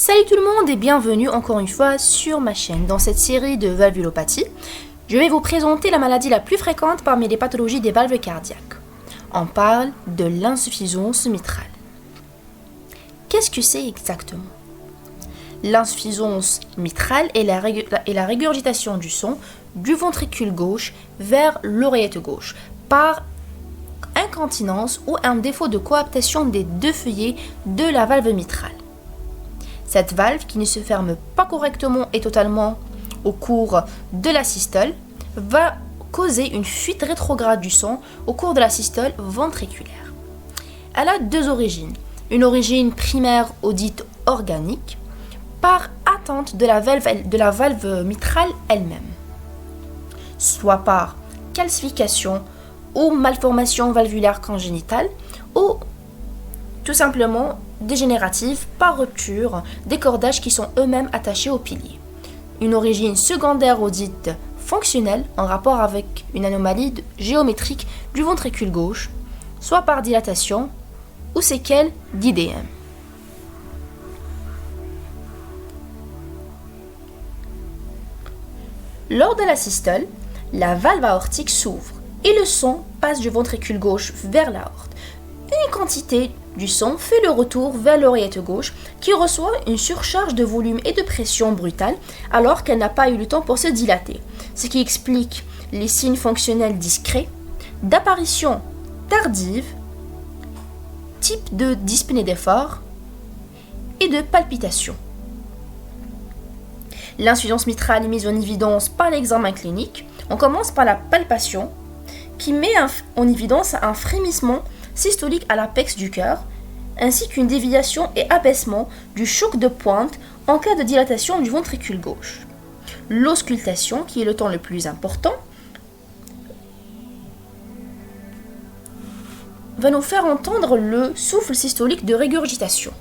Salut tout le monde et bienvenue encore une fois sur ma chaîne. Dans cette série de valvulopathie, je vais vous présenter la maladie la plus fréquente parmi les pathologies des valves cardiaques. On parle de l'insuffisance mitrale. Qu'est-ce que c'est exactement? L'insuffisance mitrale est la régurgitation du sang du ventricule gauche vers l'oreillette gauche par incontinence ou un défaut de coaptation des deux feuillets de la valve mitrale. Cette valve, qui ne se ferme pas correctement et totalement au cours de la systole, va causer une fuite rétrograde du sang au cours de la systole ventriculaire. Elle a deux origines. Une origine primaire ou dite organique, par atteinte de la valve mitrale elle-même, soit par calcification ou malformation valvulaire congénitale, ou tout simplement dégénérative par rupture des cordages qui sont eux-mêmes attachés aux piliers. Une origine secondaire ou dite fonctionnelle en rapport avec une anomalie géométrique du ventricule gauche, soit par dilatation ou séquelles d'IDM. Lors de la systole, la valve aortique s'ouvre et le sang passe du ventricule gauche vers l'aorte. Une quantité du sang fait le retour vers l'oreillette gauche qui reçoit une surcharge de volume et de pression brutale alors qu'elle n'a pas eu le temps pour se dilater, ce qui explique les signes fonctionnels discrets d'apparition tardive, type de dyspnée d'effort et de palpitation. L'insuffisance mitrale est mise en évidence par l'examen clinique. On commence par la palpation qui met en évidence un frémissement systolique à l'apex du cœur, ainsi qu'une déviation et abaissement du choc de pointe en cas de dilatation du ventricule gauche. L'auscultation, qui est le temps le plus important, va nous faire entendre le souffle systolique de régurgitation.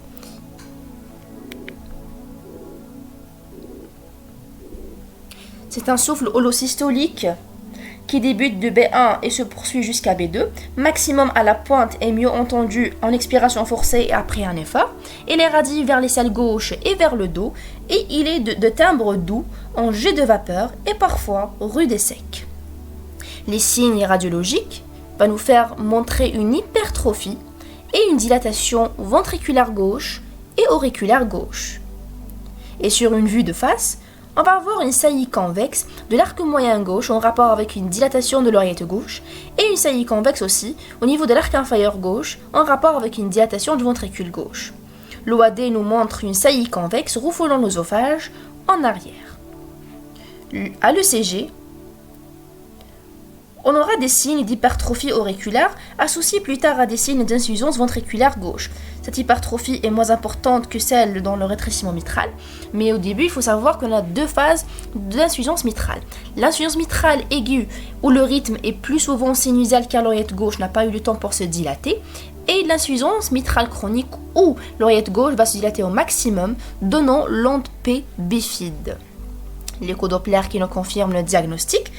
C'est un souffle holosystolique qui débute de B1 et se poursuit jusqu'à B2, maximum à la pointe et mieux entendu en expiration forcée et après un effort. Il irradie vers les selles gauches et vers le dos et il est de timbre doux en jet de vapeur et parfois rude et sec. Les signes radiologiques vont nous faire montrer une hypertrophie et une dilatation ventriculaire gauche et auriculaire gauche. Et sur une vue de face, on va avoir une saillie convexe de l'arc moyen gauche en rapport avec une dilatation de l'oreillette gauche et une saillie convexe aussi au niveau de l'arc inférieur gauche en rapport avec une dilatation du ventricule gauche. L'OAD nous montre une saillie convexe refoulant l'œsophage en arrière. À l'ECG, on aura des signes d'hypertrophie auriculaire associés plus tard à des signes d'insuffisance ventriculaire gauche. Cette hypertrophie est moins importante que celle dans le rétrécissement mitral, mais au début, il faut savoir qu'on a deux phases d'insuffisance mitrale. L'insuffisance mitrale aiguë, où le rythme est plus souvent sinusal car l'oreillette gauche n'a pas eu le temps pour se dilater, et l'insuffisance mitrale chronique, où l'oreillette gauche va se dilater au maximum, donnant l'onde P bifide. L'échodoppler qui nous confirme le diagnostic,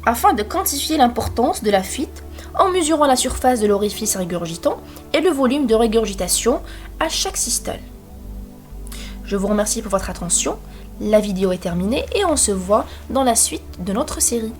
afin de quantifier l'importance de la fuite en mesurant la surface de l'orifice régurgitant et le volume de régurgitation à chaque systole. Je vous remercie pour votre attention. La vidéo est terminée et on se voit dans la suite de notre série.